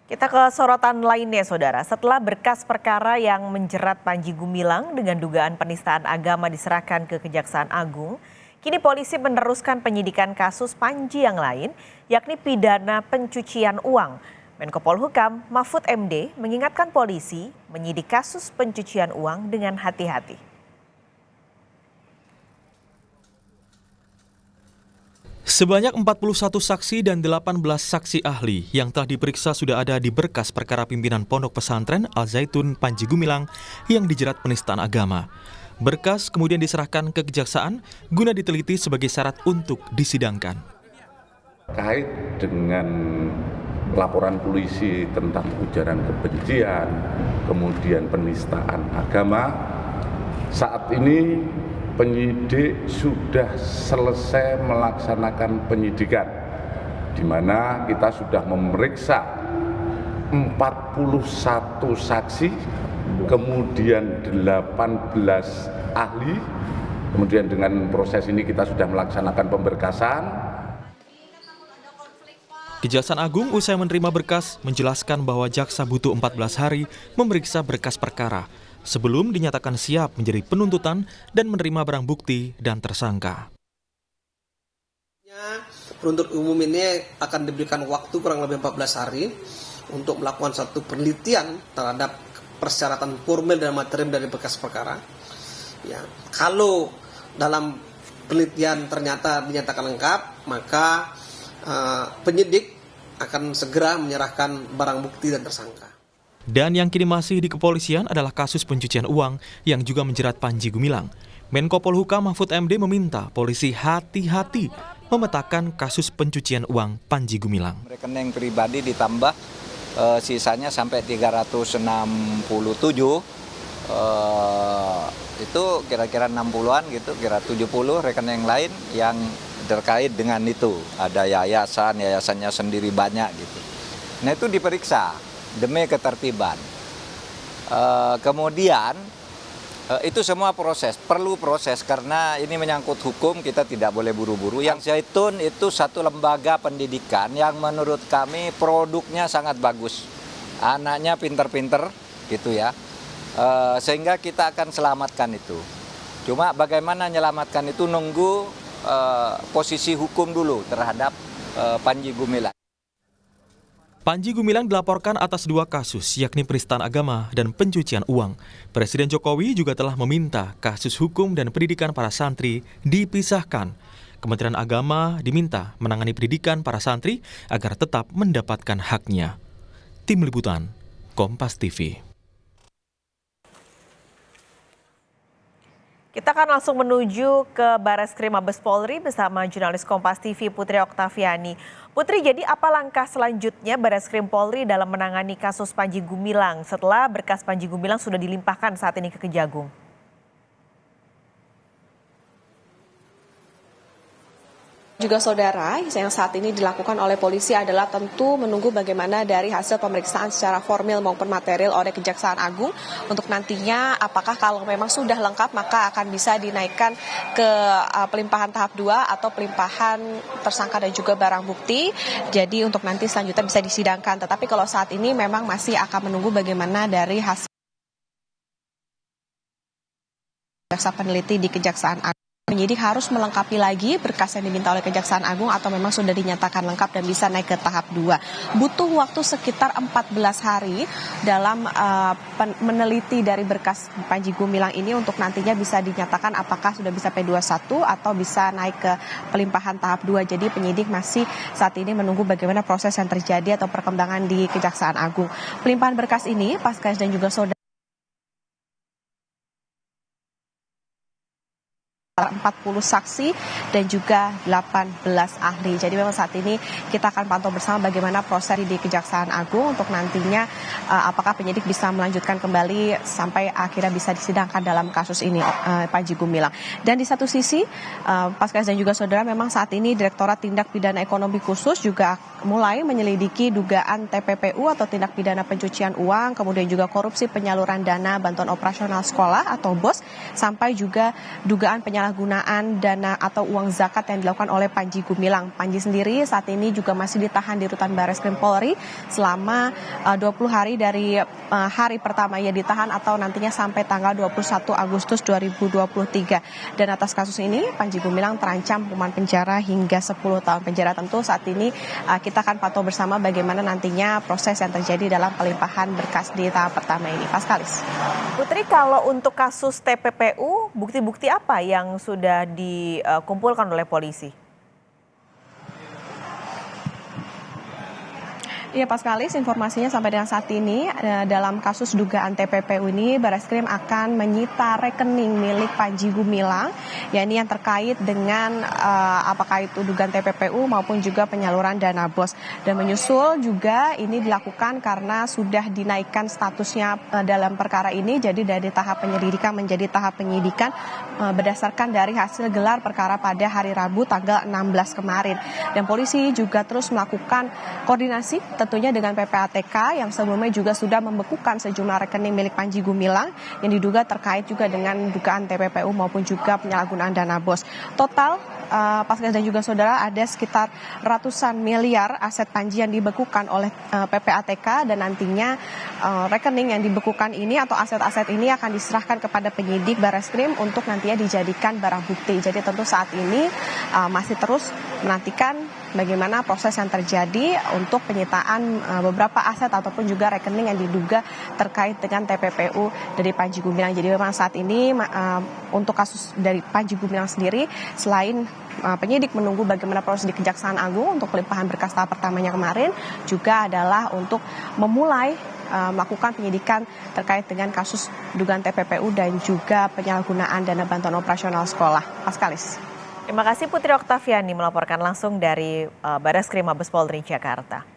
Kita ke sorotan lainnya, Saudara. Setelah berkas perkara yang menjerat Panji Gumilang dengan dugaan penistaan agama diserahkan ke Kejaksaan Agung, kini polisi meneruskan penyidikan kasus Panji yang lain, yakni pidana pencucian uang. Menko Polhukam Mahfud MD mengingatkan polisi menyidik kasus pencucian uang dengan hati-hati. Sebanyak 41 saksi dan 18 saksi ahli yang telah diperiksa sudah ada di berkas perkara pimpinan Pondok Pesantren Al-Zaitun Panji Gumilang yang dijerat penistaan agama. Berkas kemudian diserahkan ke kejaksaan guna diteliti sebagai syarat untuk disidangkan. Kait dengan laporan polisi tentang ujaran kebencian, kemudian penistaan agama, saat ini penyidik sudah selesai melaksanakan penyidikan, di mana kita sudah memeriksa 41 saksi, kemudian 18 ahli, kemudian dengan proses ini kita sudah melaksanakan pemberkasan. Kejaksaan Agung usai menerima berkas menjelaskan bahwa jaksa butuh 14 hari memeriksa berkas perkara sebelum dinyatakan siap menjadi penuntutan dan menerima barang bukti dan tersangka. Penuntut umum ini akan diberikan waktu kurang lebih 14 hari untuk melakukan satu penelitian terhadap persyaratan formil dan material dari berkas perkara. Ya, kalau dalam penelitian ternyata dinyatakan lengkap, maka penyidik akan segera menyerahkan barang bukti dan tersangka. Dan yang kini masih di kepolisian adalah kasus pencucian uang yang juga menjerat Panji Gumilang. Menko Polhukam Mahfud MD meminta polisi hati-hati memetakan kasus pencucian uang Panji Gumilang. Rekening pribadi ditambah sisanya sampai 367, itu kira-kira 60-an gitu, kira 70 rekening lain yang terkait dengan itu. Ada yayasannya sendiri banyak gitu. Nah itu diperiksa demi ketertiban. Kemudian itu semua perlu proses karena ini menyangkut hukum, kita tidak boleh buru-buru. Yang Zaitun itu satu lembaga pendidikan yang menurut kami produknya sangat bagus. Anaknya pinter-pinter gitu ya. Sehingga kita akan selamatkan itu. Cuma bagaimana menyelamatkan itu nunggu posisi hukum dulu terhadap Panji Gumilang. Panji Gumilang dilaporkan atas 2 kasus, yakni penistaan agama dan pencucian uang. Presiden Jokowi juga telah meminta kasus hukum dan pendidikan para santri dipisahkan. Kementerian Agama diminta menangani pendidikan para santri agar tetap mendapatkan haknya. Tim Liputan, Kompas TV. Kita akan langsung menuju ke Bareskrim Mabes Polri bersama jurnalis Kompas TV Putri Oktaviani. Putri, jadi apa langkah selanjutnya Bareskrim Polri dalam menangani kasus Panji Gumilang setelah berkas Panji Gumilang sudah dilimpahkan saat ini ke Kejagung? Juga saudara, yang saat ini dilakukan oleh polisi adalah tentu menunggu bagaimana dari hasil pemeriksaan secara formil maupun material oleh Kejaksaan Agung untuk nantinya apakah kalau memang sudah lengkap maka akan bisa dinaikkan ke pelimpahan tahap 2 atau pelimpahan tersangka dan juga barang bukti. Jadi untuk nanti selanjutnya bisa disidangkan. Tetapi kalau saat ini memang masih akan menunggu bagaimana dari hasil jaksa peneliti di Kejaksaan Agung. Penyidik harus melengkapi lagi berkas yang diminta oleh Kejaksaan Agung atau memang sudah dinyatakan lengkap dan bisa naik ke tahap 2. Butuh waktu sekitar 14 hari dalam meneliti dari berkas Panji Gumilang ini untuk nantinya bisa dinyatakan apakah sudah bisa P21 atau bisa naik ke pelimpahan tahap 2. Jadi penyidik masih saat ini menunggu bagaimana proses yang terjadi atau perkembangan di Kejaksaan Agung. Pelimpahan berkas ini Paskas dan juga saudara 40 saksi dan juga 18 ahli. Jadi memang saat ini kita akan pantau bersama bagaimana proses di Kejaksaan Agung untuk nantinya apakah penyidik bisa melanjutkan kembali sampai akhirnya bisa disidangkan dalam kasus ini Panji Gumilang. Dan di satu sisi Paskas dan juga saudara memang saat ini Direktorat Tindak Pidana Ekonomi Khusus juga mulai menyelidiki dugaan TPPU atau tindak pidana pencucian uang, kemudian juga korupsi penyaluran dana bantuan operasional sekolah atau BOS sampai juga dugaan penyalahgunaan dana atau uang zakat yang dilakukan oleh Panji Gumilang. Panji sendiri saat ini juga masih ditahan di Rutan Barreskrim Polri selama 20 hari dari hari pertama ia ditahan atau nantinya sampai tanggal 21 Agustus 2023. Dan atas kasus ini Panji Gumilang terancam hukuman penjara hingga 10 tahun penjara. Tentu saat ini kita akan pantau bersama bagaimana nantinya proses yang terjadi dalam pelimpahan berkas di tahap pertama ini. Paskalis. Putri, kalau untuk kasus TPPU, bukti-bukti apa yang sudah dikumpulkan oleh polisi? Iya, Paskalis, informasinya sampai dengan saat ini dalam kasus dugaan TPPU ini Barreskrim akan menyita rekening milik Panji Gumilang, yakni yang terkait dengan apakah itu dugaan TPPU maupun juga penyaluran dana BOS. Dan menyusul juga ini dilakukan karena sudah dinaikkan statusnya dalam perkara ini, jadi dari tahap penyelidikan menjadi tahap penyidikan berdasarkan dari hasil gelar perkara pada hari Rabu tanggal 16 kemarin. Dan polisi juga terus melakukan koordinasi tentunya dengan PPATK yang sebelumnya juga sudah membekukan sejumlah rekening milik Panji Gumilang yang diduga terkait juga dengan dugaan TPPU maupun juga penyalahgunaan dana BOS. Total Paskalis dan juga saudara ada sekitar ratusan miliar aset Panji yang dibekukan oleh PPATK dan nantinya rekening yang dibekukan ini atau aset-aset ini akan diserahkan kepada penyidik Barreskrim untuk nantinya dijadikan barang bukti. Jadi tentu saat ini masih terus menantikan bagaimana proses yang terjadi untuk penyitaan beberapa aset ataupun juga rekening yang diduga terkait dengan TPPU dari Panji Gumilang. Jadi memang saat ini untuk kasus dari Panji Gumilang sendiri, selain penyidik menunggu bagaimana proses di Kejaksaan Agung untuk pelimpahan berkas tahap pertamanya kemarin, juga adalah untuk memulai melakukan penyidikan terkait dengan kasus dugaan TPPU dan juga penyalahgunaan dana bantuan operasional sekolah. Paskalis. Terima kasih Putri Oktaviani melaporkan langsung dari Barreskrim Mabes Polri Jakarta.